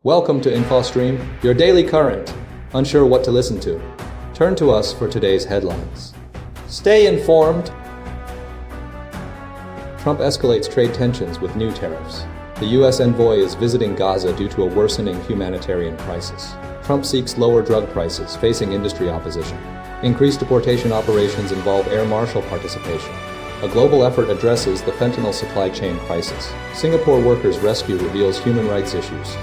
Welcome to InfoStream, your daily current. Unsure what to listen to? Turn to us for today's headlines. Stay informed. Trump escalates trade tensions with new tariffs. The U.S. envoy is visiting Gaza due to a worsening humanitarian crisis. Trump seeks lower drug prices, facing industry opposition. Increased deportation operations involve air marshal participation. A global effort addresses the fentanyl supply chain crisis. Singapore workers' rescue reveals human rights issues.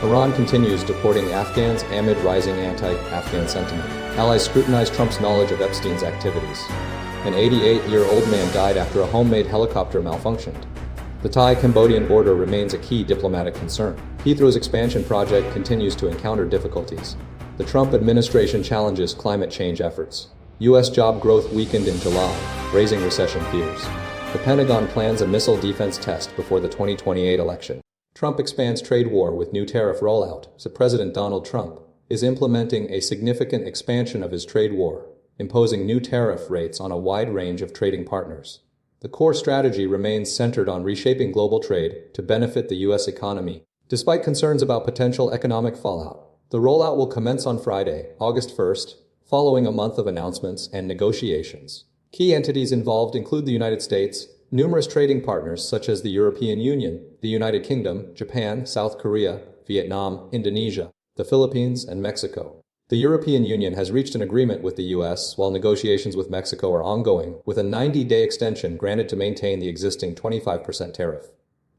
Iran continues deporting Afghans amid rising anti-Afghan sentiment. Allies scrutinize Trump's knowledge of Epstein's activities. An 88-year-old man died after a homemade helicopter malfunctioned. The Thai-Cambodian border remains a key diplomatic concern. Heathrow's expansion project continues to encounter difficulties. The Trump administration challenges climate change efforts. U.S. job growth weakened in July, raising recession fears. The Pentagon plans a missile defense test before the 2028 election. Trump expands trade war with new tariff rollout. So President Donald Trump is implementing a significant expansion of his trade war, imposing new tariff rates on a wide range of trading partners. The core strategy remains centered on reshaping global trade to benefit the U.S. economy. Despite concerns about potential economic fallout, the rollout will commence on Friday, August 1st, following a month of announcements and negotiations. Key entities involved include the United States, numerous trading partners such as the European Union, the United Kingdom, Japan, South Korea, Vietnam, Indonesia, the Philippines, and Mexico. The European Union has reached an agreement with the U.S., while negotiations with Mexico are ongoing, with a 90-day extension granted to maintain the existing 25% tariff.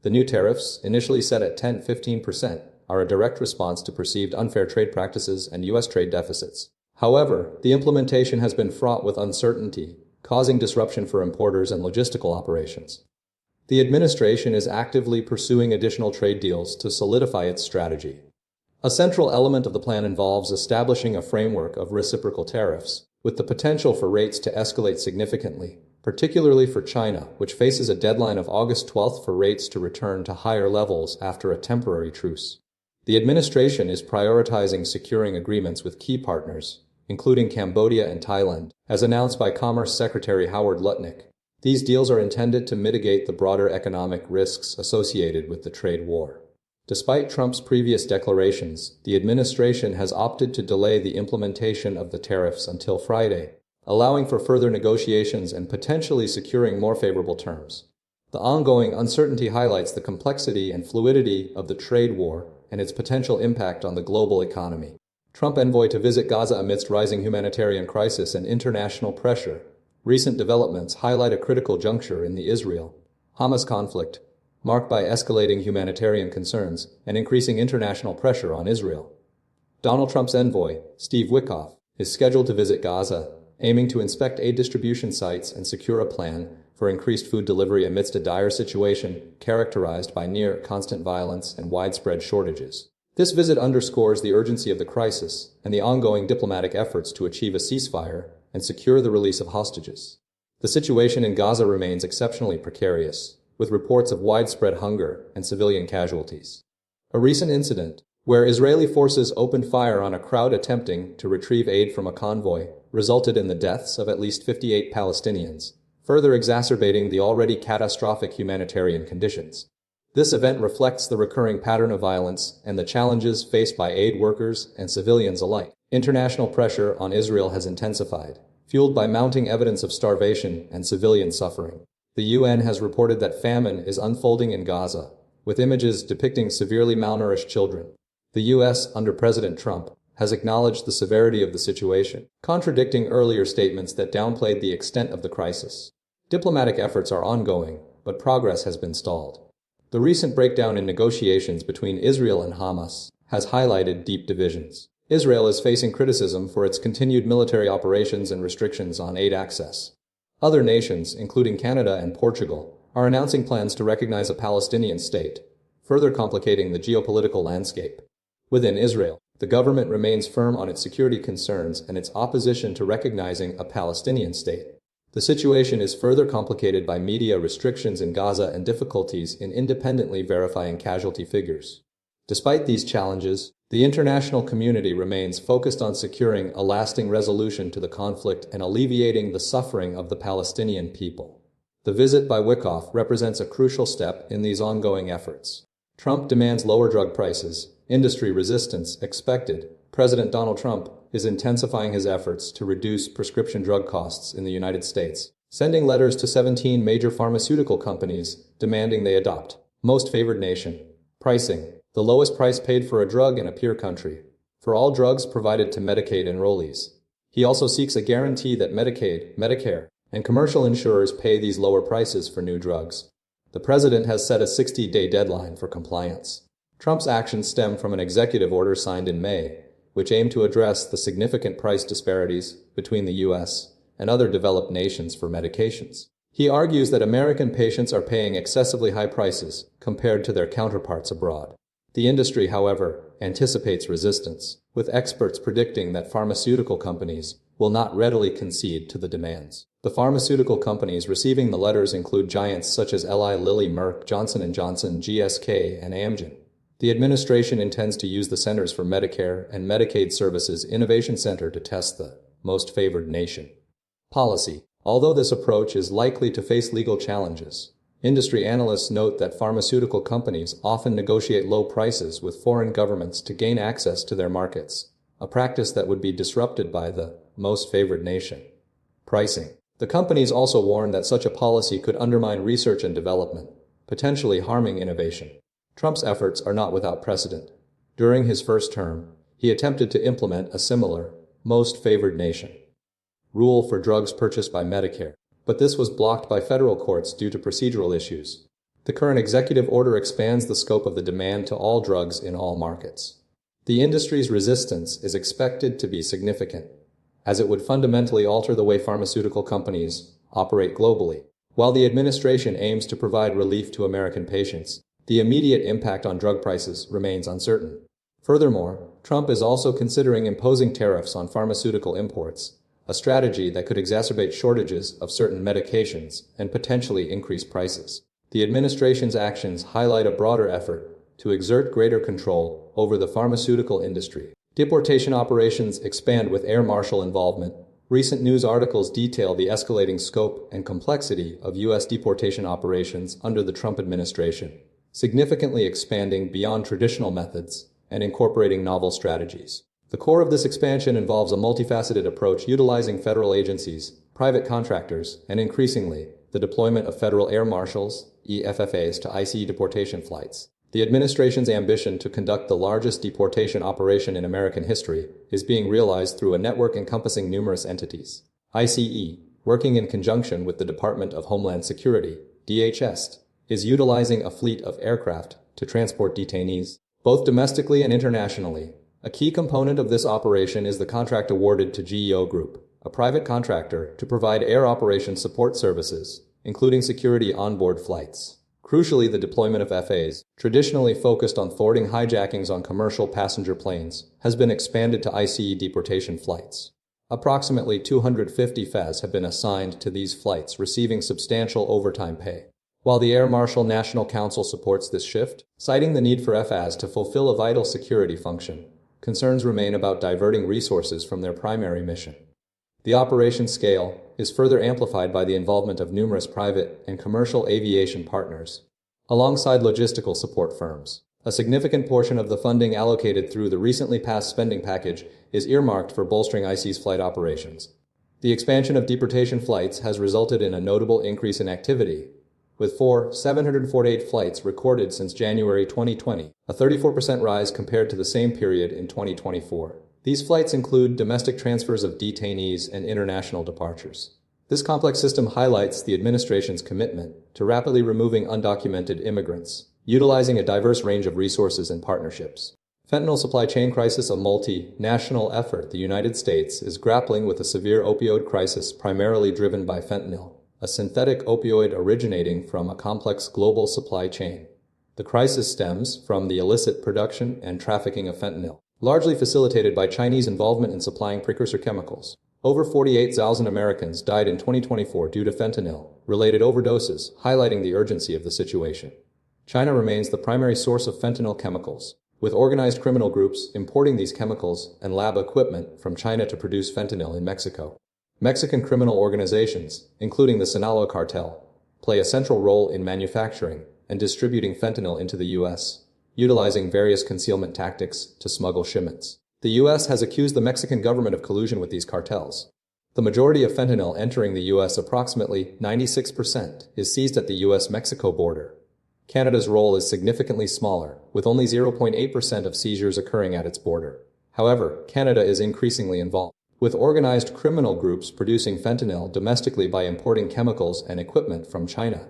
The new tariffs, initially set at 10-15%, are a direct response to perceived unfair trade practices and U.S. trade deficits. However, the implementation has been fraught with uncertainty, causing disruption for importers and logistical operations. The administration is actively pursuing additional trade deals to solidify its strategy. A central element of the plan involves establishing a framework of reciprocal tariffs, with the potential for rates to escalate significantly, particularly for China, which faces a deadline of August 12th for rates to return to higher levels after a temporary truce. The administration is prioritizing securing agreements with key partners, including Cambodia and Thailand, as announced by Commerce Secretary Howard Lutnick. These deals are intended to mitigate the broader economic risks associated with the trade war. Despite Trump's previous declarations, the administration has opted to delay the implementation of the tariffs until Friday, allowing for further negotiations and potentially securing more favorable terms. The ongoing uncertainty highlights the complexity and fluidity of the trade war and its potential impact on the global economy. Trump envoy to visit Gaza amidst rising humanitarian crisis and international pressure. Recent developments highlight a critical juncture in the Israel-Hamas conflict, marked by escalating humanitarian concerns and increasing international pressure on Israel. Donald Trump's envoy, Steve Witkoff, is scheduled to visit Gaza, aiming to inspect aid distribution sites and secure a plan for increased food delivery amidst a dire situation characterized by near-constant violence and widespread shortages. This visit underscores the urgency of the crisis and the ongoing diplomatic efforts to achieve a ceasefire and secure the release of hostages. The situation in Gaza remains exceptionally precarious, with reports of widespread hunger and civilian casualties. A recent incident, where Israeli forces opened fire on a crowd attempting to retrieve aid from a convoy, resulted in the deaths of at least 58 Palestinians, further exacerbating the already catastrophic humanitarian conditions. This event reflects the recurring pattern of violence and the challenges faced by aid workers and civilians alike. International pressure on Israel has intensified, fueled by mounting evidence of starvation and civilian suffering. The UN has reported that famine is unfolding in Gaza, with images depicting severely malnourished children. The U.S., under President Trump, has acknowledged the severity of the situation, contradicting earlier statements that downplayed the extent of the crisis. Diplomatic efforts are ongoing, but progress has been stalled. The recent breakdown in negotiations between Israel and Hamas has highlighted deep divisions. Israel is facing criticism for its continued military operations and restrictions on aid access. Other nations, including Canada and Portugal, are announcing plans to recognize a Palestinian state, further complicating the geopolitical landscape. Within Israel, the government remains firm on its security concerns and its opposition to recognizing a Palestinian state. The situation is further complicated by media restrictions in Gaza and difficulties in independently verifying casualty figures. Despite these challenges, the international community remains focused on securing a lasting resolution to the conflict and alleviating the suffering of the Palestinian people. The visit by Witkoff represents a crucial step in these ongoing efforts. Trump demands lower drug prices. Industry resistance expected. President Donald Trump is intensifying his efforts to reduce prescription drug costs in the United States, sending letters to 17 major pharmaceutical companies demanding they adopt most favored nation pricing, the lowest price paid for a drug in a peer country, for all drugs provided to Medicaid enrollees. He also seeks a guarantee that Medicaid, Medicare, and commercial insurers pay these lower prices for new drugs. The president has set a 60-day deadline for compliance. Trump's actions stem from an executive order signed in May, which aimed to address the significant price disparities between the U.S. and other developed nations for medications. He argues that American patients are paying excessively high prices compared to their counterparts abroad. The industry, however, anticipates resistance, with experts predicting that pharmaceutical companies will not readily concede to the demands. The pharmaceutical companies receiving the letters include giants such as Eli Lilly, Merck, Johnson & Johnson, GSK, and Amgen. The administration intends to use the Centers for Medicare and Medicaid Services Innovation Center to test the most favored nation policy. Although this approach is likely to face legal challenges, industry analysts note that pharmaceutical companies often negotiate low prices with foreign governments to gain access to their markets, a practice that would be disrupted by the most favored nation pricing. The companies also warn that such a policy could undermine research and development, potentially harming innovation. Trump's efforts are not without precedent. During his first term, he attempted to implement a similar, most favored nation rule for drugs purchased by Medicare, but this was blocked by federal courts due to procedural issues. The current executive order expands the scope of the demand to all drugs in all markets. The industry's resistance is expected to be significant, as it would fundamentally alter the way pharmaceutical companies operate globally. While the administration aims to provide relief to American patients, the immediate impact on drug prices remains uncertain. Furthermore, Trump is also considering imposing tariffs on pharmaceutical imports, a strategy that could exacerbate shortages of certain medications and potentially increase prices. The administration's actions highlight a broader effort to exert greater control over the pharmaceutical industry. Deportation operations expand with air marshal involvement. Recent news articles detail the escalating scope and complexity of U.S. deportation operations under the Trump administration, significantly expanding beyond traditional methods and incorporating novel strategies. The core of this expansion involves a multifaceted approach utilizing federal agencies, private contractors, and increasingly, the deployment of federal air marshals, EFFAs, to ICE deportation flights. The administration's ambition to conduct the largest deportation operation in American history is being realized through a network encompassing numerous entities. ICE, working in conjunction with the Department of Homeland Security, DHS, is utilizing a fleet of aircraft to transport detainees, both domestically and internationally. A key component of this operation is the contract awarded to GEO Group, a private contractor, to provide air operations support services, including security onboard flights. Crucially, the deployment of FAs, traditionally focused on thwarting hijackings on commercial passenger planes, has been expanded to ICE deportation flights. Approximately 250 FAs have been assigned to these flights, receiving substantial overtime pay. While the Air Marshal National Council supports this shift, citing the need for FAs to fulfill a vital security function, concerns remain about diverting resources from their primary mission. The operation scale is further amplified by the involvement of numerous private and commercial aviation partners, alongside logistical support firms. A significant portion of the funding allocated through the recently passed spending package is earmarked for bolstering ICE's flight operations. The expansion of deportation flights has resulted in a notable increase in activity, with 748 flights recorded since January 2020, a 34% rise compared to the same period in 2024. These flights include domestic transfers of detainees and international departures. This complex system highlights the administration's commitment to rapidly removing undocumented immigrants, utilizing a diverse range of resources and partnerships. Fentanyl supply chain crisis, a multi-national effort. The United States is grappling with a severe opioid crisis primarily driven by fentanyl, a synthetic opioid originating from a complex global supply chain. The crisis stems from the illicit production and trafficking of fentanyl, largely facilitated by Chinese involvement in supplying precursor chemicals. Over 48,000 Americans died in 2024 due to fentanyl-related overdoses, highlighting the urgency of the situation. China remains the primary source of fentanyl chemicals, with organized criminal groups importing these chemicals and lab equipment from China to produce fentanyl in Mexico. Mexican criminal organizations, including the Sinaloa cartel, play a central role in manufacturing and distributing fentanyl into the U.S., utilizing various concealment tactics to smuggle shipments. The U.S. has accused the Mexican government of collusion with these cartels. The majority of fentanyl entering the U.S., approximately 96%, is seized at the U.S.-Mexico border. Canada's role is significantly smaller, with only 0.8% of seizures occurring at its border. However, Canada is increasingly involved, with organized criminal groups producing fentanyl domestically by importing chemicals and equipment from China.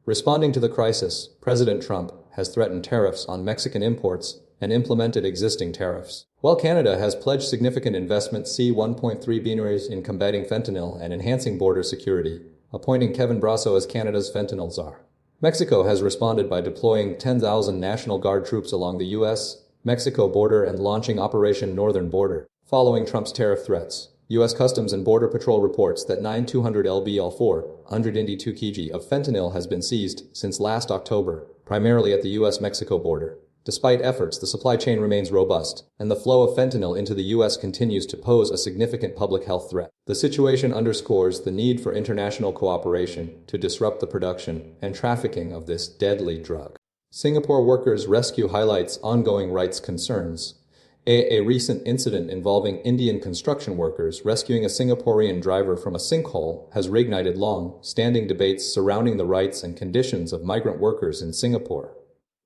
Responding to the crisis, President Trump has threatened tariffs on Mexican imports and implemented existing tariffs. While Canada has pledged significant investment $1.3 billion in combating fentanyl and enhancing border security, appointing Kevin Brasso as Canada's fentanyl czar. Mexico has responded by deploying 10,000 National Guard troops along the U.S.-Mexico border and launching Operation Northern Border. Following Trump's tariff threats, U.S. Customs and Border Patrol reports that 9,200 lbl4, 182 kg of fentanyl has been seized since last October, primarily at the U.S.-Mexico border. Despite efforts, the supply chain remains robust, and the flow of fentanyl into the U.S. continues to pose a significant public health threat. The situation underscores the need for international cooperation to disrupt the production and trafficking of this deadly drug. Singapore workers' rescue highlights ongoing rights concerns. A recent incident involving Indian construction workers rescuing a Singaporean driver from a sinkhole has reignited long-standing debates surrounding the rights and conditions of migrant workers in Singapore.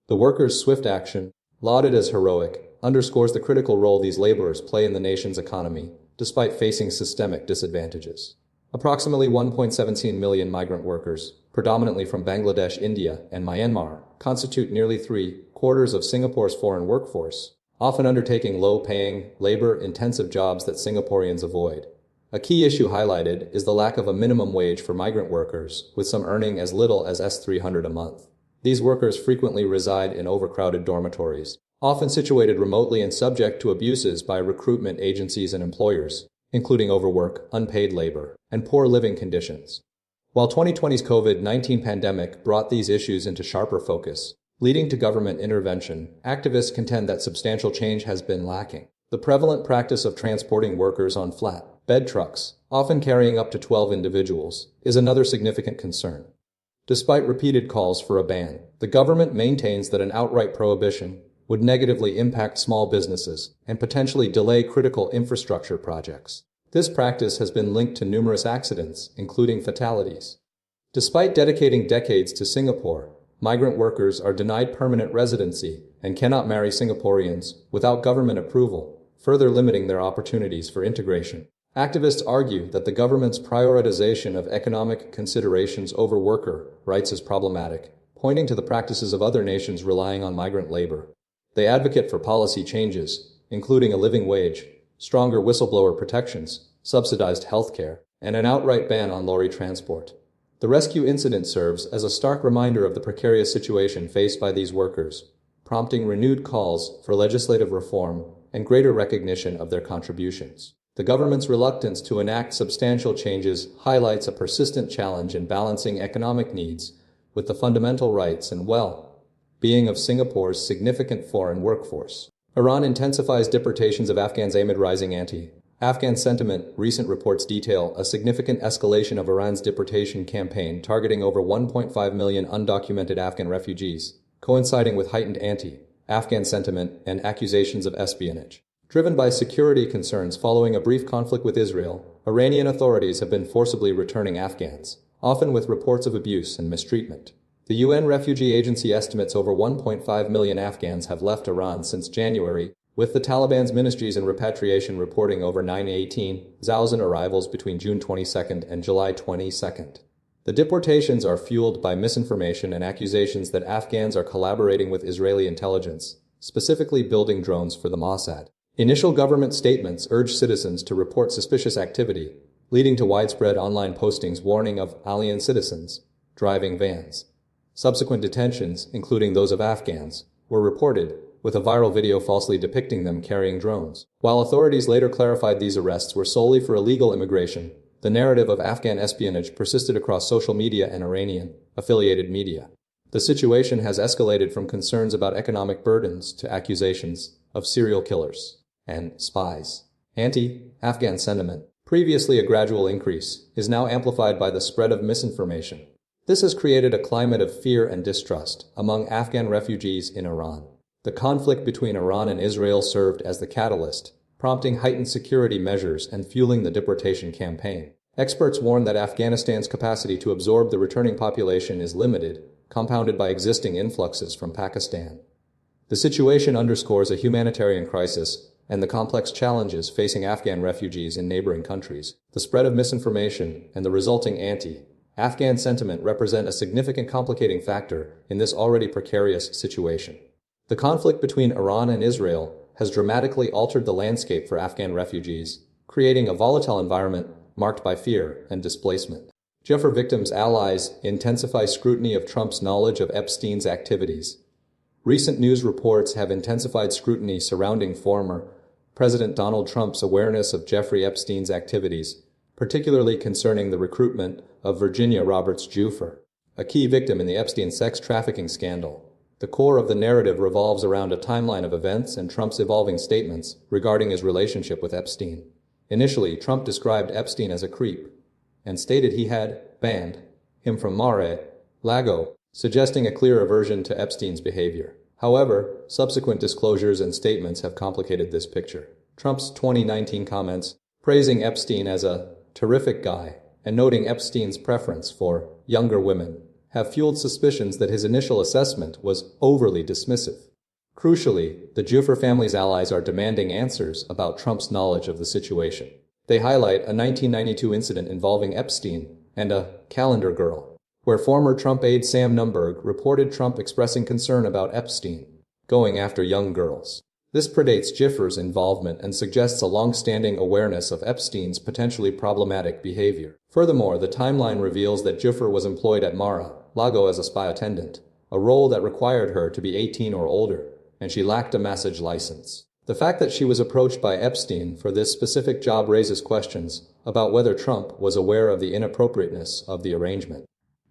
The workers' swift action, lauded as heroic, underscores the critical role these laborers play in the nation's economy, despite facing systemic disadvantages. Approximately 1.17 million migrant workers, predominantly from Bangladesh, India, and Myanmar, constitute nearly 3/4 of Singapore's foreign workforce, often undertaking low-paying, labor-intensive jobs that Singaporeans avoid. A key issue highlighted is the lack of a minimum wage for migrant workers, with some earning as little as $300 a month. These workers frequently reside in overcrowded dormitories, often situated remotely and subject to abuses by recruitment agencies and employers, including overwork, unpaid labor, and poor living conditions. While 2020's COVID-19 pandemic brought these issues into sharper focus, leading to government intervention, activists contend that substantial change has been lacking. The prevalent practice of transporting workers on flat-bed trucks, often carrying up to 12 individuals, is another significant concern. Despite repeated calls for a ban, the government maintains that an outright prohibition would negatively impact small businesses and potentially delay critical infrastructure projects. This practice has been linked to numerous accidents, including fatalities. Despite dedicating decades to Singapore, migrant workers are denied permanent residency and cannot marry Singaporeans without government approval, further limiting their opportunities for integration. Activists argue that the government's prioritization of economic considerations over worker rights is problematic, pointing to the practices of other nations relying on migrant labor. They advocate for policy changes, including a living wage, stronger whistleblower protections, subsidized healthcare, and an outright ban on lorry transport. The rescue incident serves as a stark reminder of the precarious situation faced by these workers, prompting renewed calls for legislative reform and greater recognition of their contributions. The government's reluctance to enact substantial changes highlights a persistent challenge in balancing economic needs with the fundamental rights and well-being of Singapore's significant foreign workforce. Iran intensifies deportations of Afghans amid rising anti-Afghan sentiment. Recent reports detail a significant escalation of Iran's deportation campaign targeting over 1.5 million undocumented Afghan refugees, coinciding with heightened anti-Afghan sentiment and accusations of espionage. Driven by security concerns following a brief conflict with Israel, Iranian authorities have been forcibly returning Afghans, often with reports of abuse and mistreatment. The UN Refugee Agency estimates over 1.5 million Afghans have left Iran since January, with the Taliban's ministries and repatriation reporting over 918,000 arrivals between June 22 and July 22. The deportations are fueled by misinformation and accusations that Afghans are collaborating with Israeli intelligence, specifically building drones for the Mossad. Initial government statements urge citizens to report suspicious activity, leading to widespread online postings warning of alien citizens driving vans. Subsequent detentions, including those of Afghans, were reported, with a viral video falsely depicting them carrying drones. While authorities later clarified these arrests were solely for illegal immigration, the narrative of Afghan espionage persisted across social media and Iranian-affiliated media. The situation has escalated from concerns about economic burdens to accusations of serial killers and spies. Anti-Afghan sentiment, previously a gradual increase, is now amplified by the spread of misinformation. This has created a climate of fear and distrust among Afghan refugees in Iran. The conflict between Iran and Israel served as the catalyst, prompting heightened security measures and fueling the deportation campaign. Experts warn that Afghanistan's capacity to absorb the returning population is limited, compounded by existing influxes from Pakistan. The situation underscores a humanitarian crisis and the complex challenges facing Afghan refugees in neighboring countries. The spread of misinformation and the resulting anti-Afghan sentiment represent a significant complicating factor in this already precarious situation. The conflict between Iran and Israel has dramatically altered the landscape for Afghan refugees, creating a volatile environment marked by fear and displacement. Jaffer victims' allies intensify scrutiny of Trump's knowledge of Epstein's activities. Recent news reports have intensified scrutiny surrounding former President Donald Trump's awareness of Jeffrey Epstein's activities, particularly concerning the recruitment of Virginia Roberts Giuffre, a key victim in the Epstein sex trafficking scandal. The core of the narrative revolves around a timeline of events and Trump's evolving statements regarding his relationship with Epstein. Initially, Trump described Epstein as a creep and stated he had banned him from Mar-a-Lago, suggesting a clear aversion to Epstein's behavior. However, subsequent disclosures and statements have complicated this picture. Trump's 2019 comments, praising Epstein as a terrific guy and noting Epstein's preference for younger women, have fueled suspicions that his initial assessment was overly dismissive. Crucially, the Giuffre family's allies are demanding answers about Trump's knowledge of the situation. They highlight a 1992 incident involving Epstein and a calendar girl, where former Trump aide Sam Nunberg reported Trump expressing concern about Epstein going after young girls. This predates Giuffre's involvement and suggests a long-standing awareness of Epstein's potentially problematic behavior. Furthermore, the timeline reveals that Giuffre was employed at Mar-a-Lago as a spy attendant, a role that required her to be 18 or older, and she lacked a massage license. The fact that she was approached by Epstein for this specific job raises questions about whether Trump was aware of the inappropriateness of the arrangement.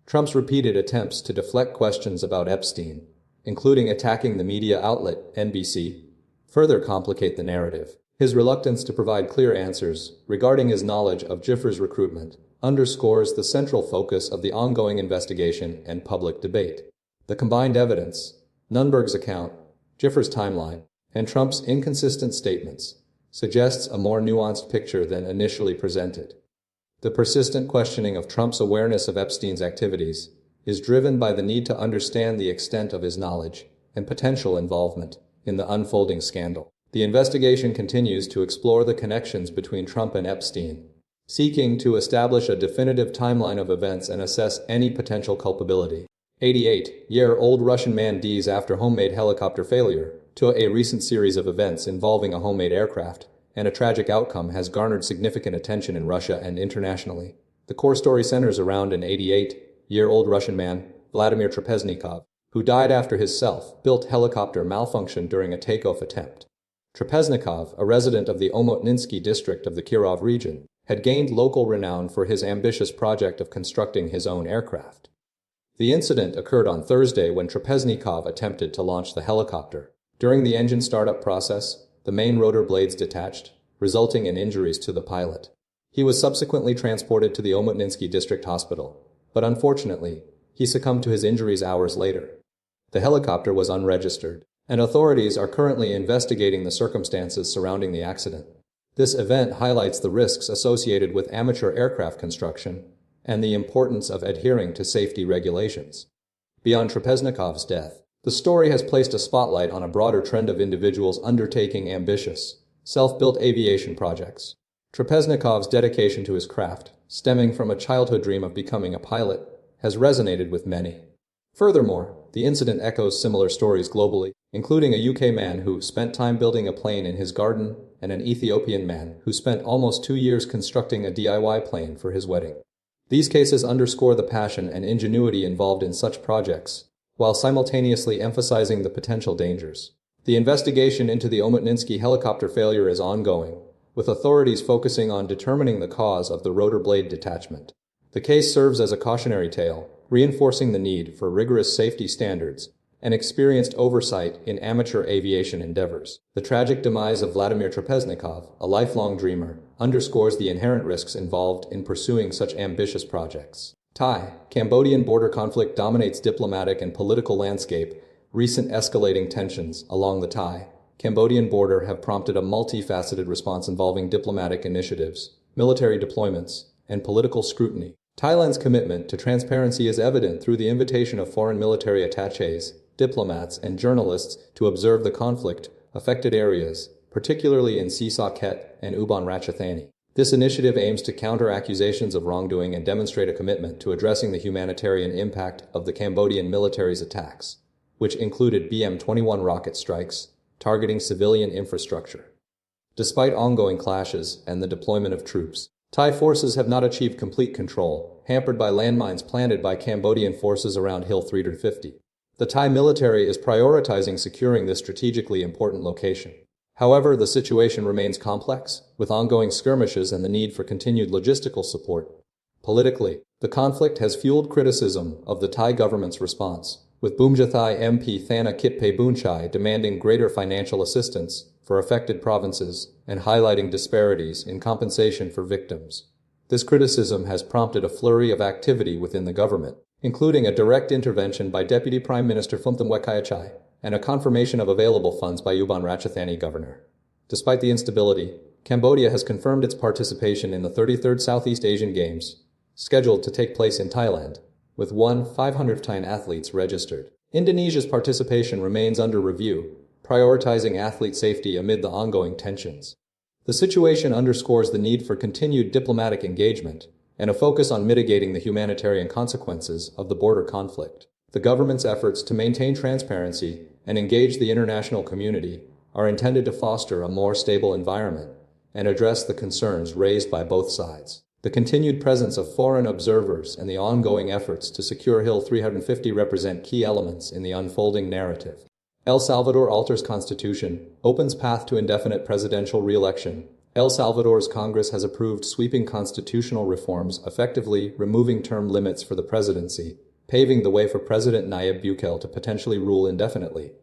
Trump's repeated attempts to deflect questions about Epstein, including attacking the media outlet NBC, further complicate the narrative. His reluctance to provide clear answers regarding his knowledge of Giuffre's recruitment underscores the central focus of the ongoing investigation and public debate. The combined evidence, Nunberg's account, Giuffre's timeline, and Trump's inconsistent statements suggests a more nuanced picture than initially presented. The persistent questioning of Trump's awareness of Epstein's activities is driven by the need to understand the extent of his knowledge and potential involvement in the unfolding scandal. The investigation continues to explore the connections between Trump and Epstein, seeking to establish a definitive timeline of events and assess any potential culpability. 88-year-old Russian man dies after homemade helicopter failure. To a recent series of events involving a homemade aircraft and a tragic outcome has garnered significant attention in Russia and internationally. The core story centers around an 88-year-old Russian man, Vladimir Trapeznikov, who died after his self-built helicopter malfunctioned during a takeoff attempt. Trapeznikov, a resident of the Omotninsky district of the Kirov region, had gained local renown for his ambitious project of constructing his own aircraft. The incident occurred on Thursday when Trapeznikov attempted to launch the helicopter. During the engine startup process, the main rotor blades detached, resulting in injuries to the pilot. He was subsequently transported to the Omotninsky District Hospital, but unfortunately, he succumbed to his injuries hours later. The helicopter was unregistered, and authorities are currently investigating the circumstances surrounding the accident. This event highlights the risks associated with amateur aircraft construction and the importance of adhering to safety regulations. Beyond Trapeznikov's death, the story has placed a spotlight on a broader trend of individuals undertaking ambitious, self-built aviation projects. Trapeznikov's dedication to his craft, stemming from a childhood dream of becoming a pilot, has resonated with many. Furthermore, the incident echoes similar stories globally, including a UK man who spent time building a plane in his garden and an Ethiopian man who spent almost 2 years constructing a DIY plane for his wedding. These cases underscore the passion and ingenuity involved in such projects, while simultaneously emphasizing the potential dangers. The investigation into the Omotninsky helicopter failure is ongoing, with authorities focusing on determining the cause of the rotor blade detachment. The case serves as a cautionary tale, reinforcing the need for rigorous safety standards and experienced oversight in amateur aviation endeavors. The tragic demise of Vladimir Trapeznikov, a lifelong dreamer, underscores the inherent risks involved in pursuing such ambitious projects. Thai-Cambodian border conflict dominates diplomatic and political landscape, Recent escalating tensions along the Thai-Cambodian border have prompted a multifaceted response involving diplomatic initiatives, military deployments, and political scrutiny. Thailand's commitment to transparency is evident through the invitation of foreign military attachés, diplomats, and journalists to observe the conflict-affected areas, particularly in Phuket and Ubon Ratchathani. This initiative aims to counter accusations of wrongdoing and demonstrate a commitment to addressing the humanitarian impact of the Cambodian military's attacks, which included BM-21 rocket strikes targeting civilian infrastructure. Despite ongoing clashes and the deployment of troops, Thai forces have not achieved complete control, hampered by landmines planted by Cambodian forces around Hill 350. The Thai military is prioritizing securing this strategically important location. However, the situation remains complex, with ongoing skirmishes and the need for continued logistical support. Politically, the conflict has fueled criticism of the Thai government's response, with Boomjathai MP Thana Kitpe Boonchai demanding greater financial assistance for affected provinces and highlighting disparities in compensation for victims. This criticism has prompted a flurry of activity within the government, including a direct intervention by Deputy Prime Minister Phumtham Wechayachai and a confirmation of available funds by Ubon Ratchathani governor. Despite the instability, Cambodia has confirmed its participation in the 33rd Southeast Asian Games, scheduled to take place in Thailand, with 500 Thai athletes registered. Indonesia's participation remains under review, prioritizing athlete safety amid the ongoing tensions. The situation underscores the need for continued diplomatic engagement and a focus on mitigating the humanitarian consequences of the border conflict. The government's efforts to maintain transparency and engage the international community are intended to foster a more stable environment and address the concerns raised by both sides. The continued presence of foreign observers and the ongoing efforts to secure Hill 350 represent key elements in the unfolding narrative. El Salvador alters constitution, opens path to indefinite presidential re-election. El Salvador's Congress has approved sweeping constitutional reforms, effectively removing term limits for the presidency, paving the way for President Nayib Bukele to potentially rule indefinitely.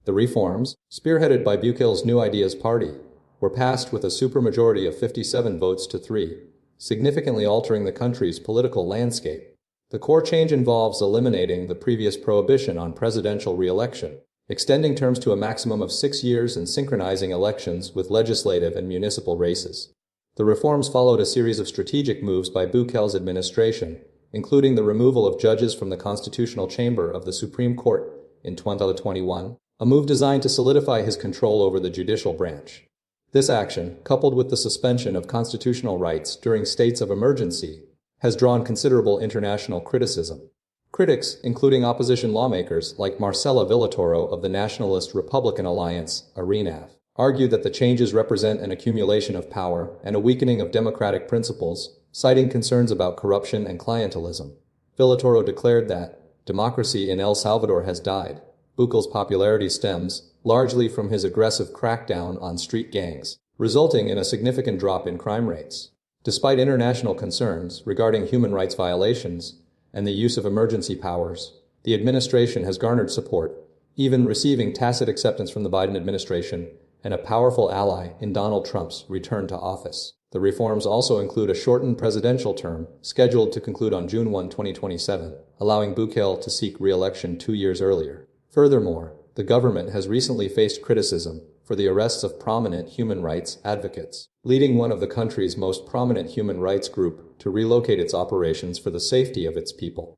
The reforms, spearheaded by Bukele's New Ideas Party, were passed with a supermajority of 57 votes to 3, significantly altering the country's political landscape. The core change involves eliminating the previous prohibition on presidential re-election, extending terms to a maximum of 6 years and synchronizing elections with legislative and municipal races. The reforms followed a series of strategic moves by Bukele's administration, including the removal of judges from the Constitutional Chamber of the Supreme Court in 2021, a move designed to solidify his control over the judicial branch. This action, coupled with the suspension of constitutional rights during states of emergency, has drawn considerable international criticism. Critics, including opposition lawmakers like Marcela Villatoro of the Nationalist Republican Alliance, ARENAV, argue that the changes represent an accumulation of power and a weakening of democratic principles, citing concerns about corruption and clientelism. Villatoro declared that democracy in El Salvador has died. Bukele's popularity stems largely from his aggressive crackdown on street gangs, resulting in a significant drop in crime rates. Despite international concerns regarding human rights violations and the use of emergency powers, the administration has garnered support, even receiving tacit acceptance from the Biden administration and a powerful ally in Donald Trump's return to office. The reforms also include a shortened presidential term scheduled to conclude on June 1, 2027, allowing Bukele to seek re-election 2 years earlier. Furthermore, the government has recently faced criticism for the arrests of prominent human rights advocates, leading one of the country's most prominent human rights group to relocate its operations for the safety of its people.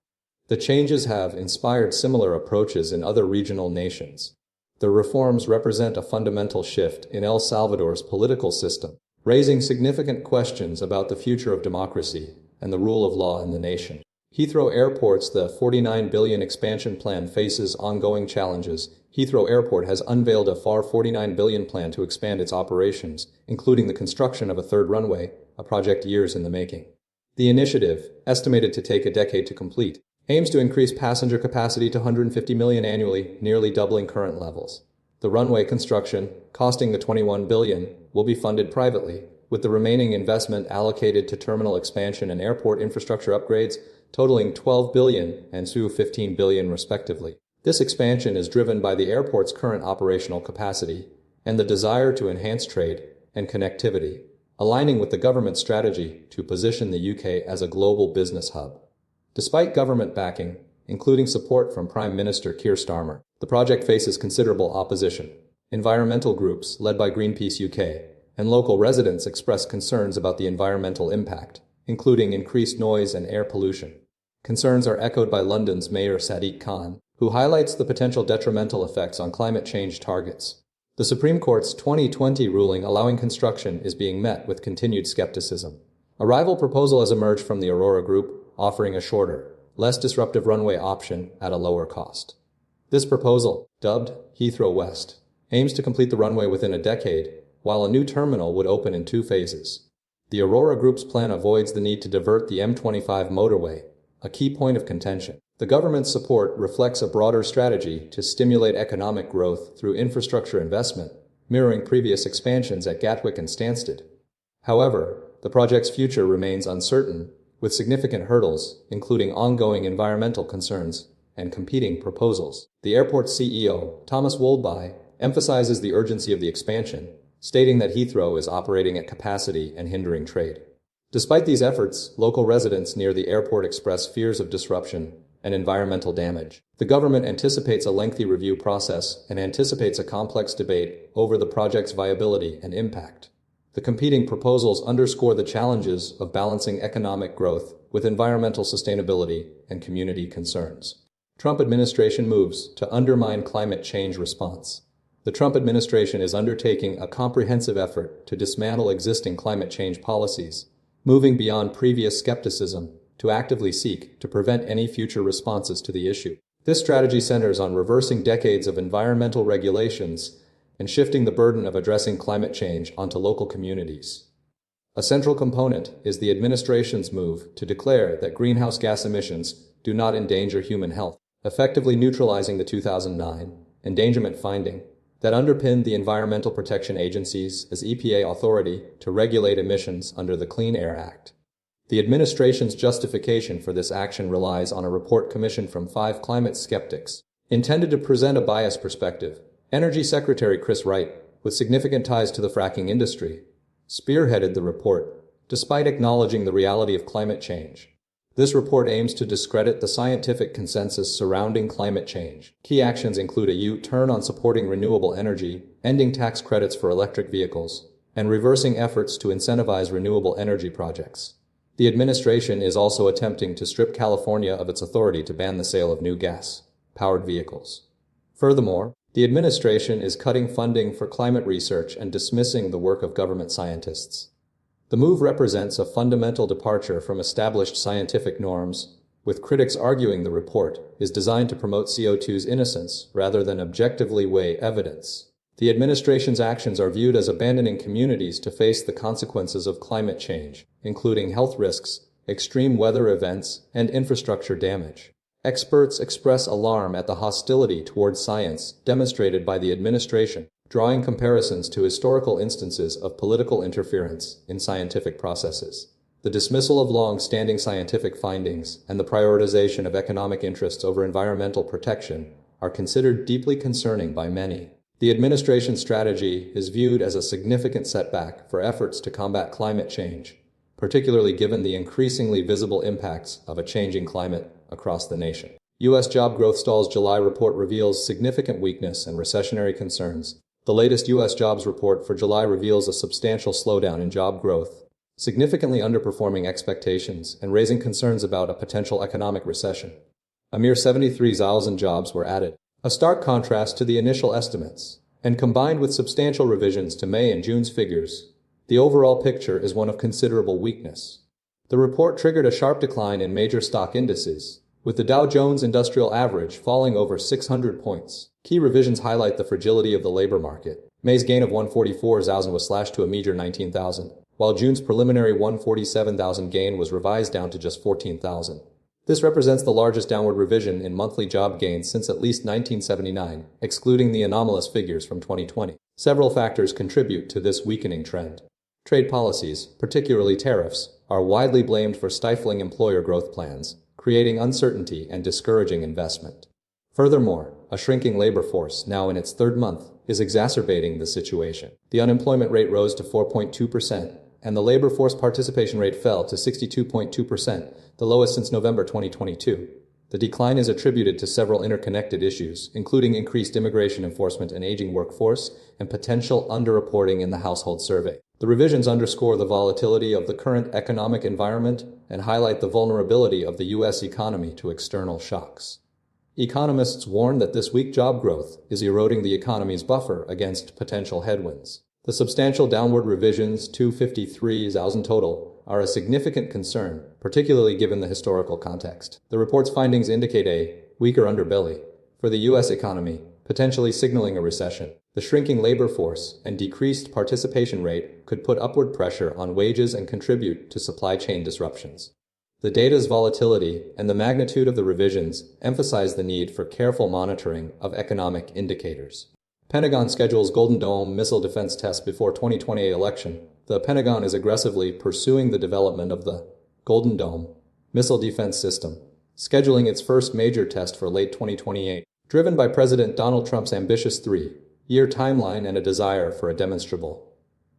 The changes have inspired similar approaches in other regional nations. The reforms represent a fundamental shift in El Salvador's political system, raising significant questions about the future of democracy and the rule of law in the nation. Heathrow Airport's the $49 billion expansion plan faces ongoing challenges. Heathrow Airport has unveiled a $49 billion plan to expand its operations, including the construction of a third runway, a project years in the making. The initiative, estimated to take a decade to complete, aims to increase passenger capacity to 150 million annually, nearly doubling current levels. The runway construction, costing the $21 billion, will be funded privately, with the remaining investment allocated to terminal expansion and airport infrastructure upgrades, totaling $12 billion and $15 billion respectively. This expansion is driven by the airport's current operational capacity and the desire to enhance trade and connectivity, aligning with the government's strategy to position the UK as a global business hub. Despite government backing, including support from Prime Minister Keir Starmer, The project faces considerable opposition. Environmental groups, led by Greenpeace UK, and local residents express concerns about the environmental impact, including increased noise and air pollution. Concerns are echoed by London's Mayor Sadiq Khan, who highlights the potential detrimental effects on climate change targets. The Supreme Court's 2020 ruling allowing construction is being met with continued skepticism. A rival proposal has emerged from the Aurora Group, offering a shorter, less disruptive runway option at a lower cost. This proposal, dubbed Heathrow West, aims to complete the runway within a decade, while a new terminal would open in 2 phases. The Aurora Group's plan avoids the need to divert the M25 motorway, a key point of contention. The government's support reflects a broader strategy to stimulate economic growth through infrastructure investment, mirroring previous expansions at Gatwick and Stansted. However, the project's future remains uncertain, with significant hurdles, including ongoing environmental concerns and competing proposals. The airport's CEO, Thomas Woldby, emphasizes the urgency of the expansion, stating that Heathrow is operating at capacity and hindering trade. Despite these efforts, local residents near the airport express fears of disruption and environmental damage. The government anticipates a lengthy review process and anticipates a complex debate over the project's viability and impact. The competing proposals underscore the challenges of balancing economic growth with environmental sustainability and community concerns. Trump administration moves to undermine climate change response. The Trump administration is undertaking a comprehensive effort to dismantle existing climate change policies, moving beyond previous skepticism to actively seek to prevent any future responses to the issue. This strategy centers on reversing decades of environmental regulations and shifting the burden of addressing climate change onto local communities. A central component is the administration's move to declare that greenhouse gas emissions do not endanger human health, effectively neutralizing the 2009 endangerment finding that underpinned the Environmental Protection Agency's as EPA authority to regulate emissions under the Clean Air Act. The administration's justification for this action relies on a report commissioned from 5 climate skeptics, intended to present a biased perspective. Energy Secretary Chris Wright, with significant ties to the fracking industry, spearheaded the report, despite acknowledging the reality of climate change. This report aims to discredit the scientific consensus surrounding climate change. Key actions include a U-turn on supporting renewable energy, ending tax credits for electric vehicles, and reversing efforts to incentivize renewable energy projects. The administration is also attempting to strip California of its authority to ban the sale of new gas-powered vehicles. Furthermore, the administration is cutting funding for climate research and dismissing the work of government scientists. The move represents a fundamental departure from established scientific norms, with critics arguing the report is designed to promote CO2's innocence rather than objectively weigh evidence. The administration's actions are viewed as abandoning communities to face the consequences of climate change, including health risks, extreme weather events, and infrastructure damage. Experts express alarm at the hostility towards science demonstrated by the administration, drawing comparisons to historical instances of political interference in scientific processes. The dismissal of long-standing scientific findings and the prioritization of economic interests over environmental protection are considered deeply concerning by many. The administration's strategy is viewed as a significant setback for efforts to combat climate change, particularly given the increasingly visible impacts of a changing climate across the nation. U.S. job growth stalls. July report reveals significant weakness and recessionary concerns. The latest U.S. jobs report for July reveals a substantial slowdown in job growth, significantly underperforming expectations and raising concerns about a potential economic recession. A mere 73,000 jobs were added, a stark contrast to the initial estimates, and combined with substantial revisions to May and June's figures, the overall picture is one of considerable weakness. The report triggered a sharp decline in major stock indices, with the Dow Jones Industrial Average falling over 600 points. Key revisions highlight the fragility of the labor market. May's gain of 144,000 was slashed to a meager 19,000, while June's preliminary 147,000 gain was revised down to just 14,000. This represents the largest downward revision in monthly job gains since at least 1979, excluding the anomalous figures from 2020. Several factors contribute to this weakening trend. Trade policies, particularly tariffs, are widely blamed for stifling employer growth plans, creating uncertainty and discouraging investment. Furthermore, a shrinking labor force, now in its 3rd month, is exacerbating the situation. The unemployment rate rose to 4.2%, and the labor force participation rate fell to 62.2%, the lowest since November 2022. The decline is attributed to several interconnected issues, including increased immigration enforcement and aging workforce, and potential underreporting in the household survey. The revisions underscore the volatility of the current economic environment and highlight the vulnerability of the U.S. economy to external shocks. Economists warn that this weak job growth is eroding the economy's buffer against potential headwinds. The substantial downward revisions, 253,000 total, are a significant concern, particularly given the historical context. The report's findings indicate a weaker underbelly for the U.S. economy, potentially signaling a recession. The shrinking labor force and decreased participation rate could put upward pressure on wages and contribute to supply chain disruptions. The data's volatility and the magnitude of the revisions emphasize the need for careful monitoring of economic indicators. Pentagon schedules Golden Dome missile defense tests before 2028 election. The Pentagon is aggressively pursuing the development of the Golden Dome missile defense system, scheduling its first major test for late 2028, driven by President Donald Trump's ambitious 3-year timeline and a desire for a demonstrable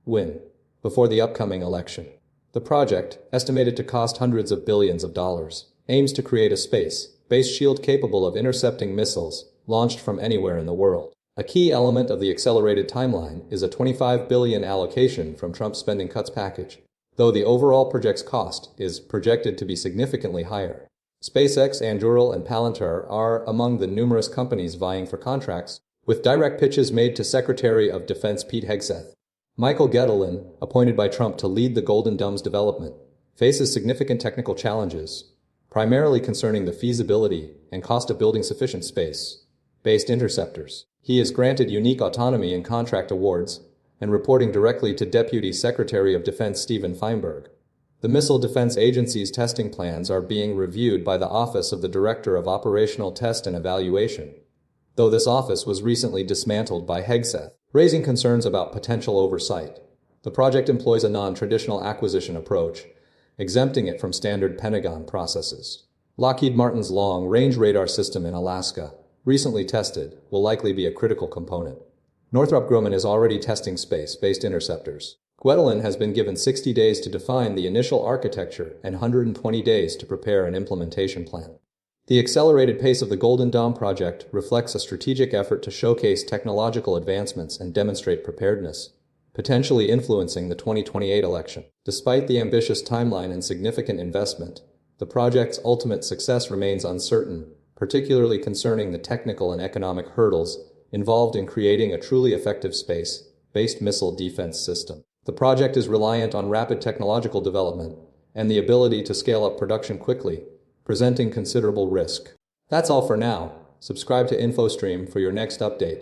win before the upcoming election. The project, estimated to cost hundreds of billions of dollars, aims to create a space-based shield capable of intercepting missiles launched from anywhere in the world. A key element of the accelerated timeline is a $25 billion allocation from Trump's spending cuts package, though the overall project's cost is projected to be significantly higher. SpaceX, Anduril, and Palantir are among the numerous companies vying for contracts, with direct pitches made to Secretary of Defense Pete Hegseth. Michael Gettleman, appointed by Trump to lead the Golden Dome's development, faces significant technical challenges, primarily concerning the feasibility and cost of building sufficient space-based interceptors. He is granted unique autonomy in contract awards and reporting directly to Deputy Secretary of Defense Stephen Feinberg. The Missile Defense Agency's testing plans are being reviewed by the Office of the Director of Operational Test and Evaluation, though this office was recently dismantled by Hegseth, raising concerns about potential oversight. The project employs a non-traditional acquisition approach, exempting it from standard Pentagon processes. Lockheed Martin's long-range radar system in Alaska, recently tested, will likely be a critical component. Northrop Grumman is already testing space-based interceptors. Gettleman has been given 60 days to define the initial architecture and 120 days to prepare an implementation plan. The accelerated pace of the Golden Dome project reflects a strategic effort to showcase technological advancements and demonstrate preparedness, potentially influencing the 2028 election. Despite the ambitious timeline and significant investment, the project's ultimate success remains uncertain, particularly concerning the technical and economic hurdles involved in creating a truly effective space-based missile defense system. The project is reliant on rapid technological development and the ability to scale up production quickly, presenting considerable risk. That's all for now. Subscribe to InfoStream for your next update.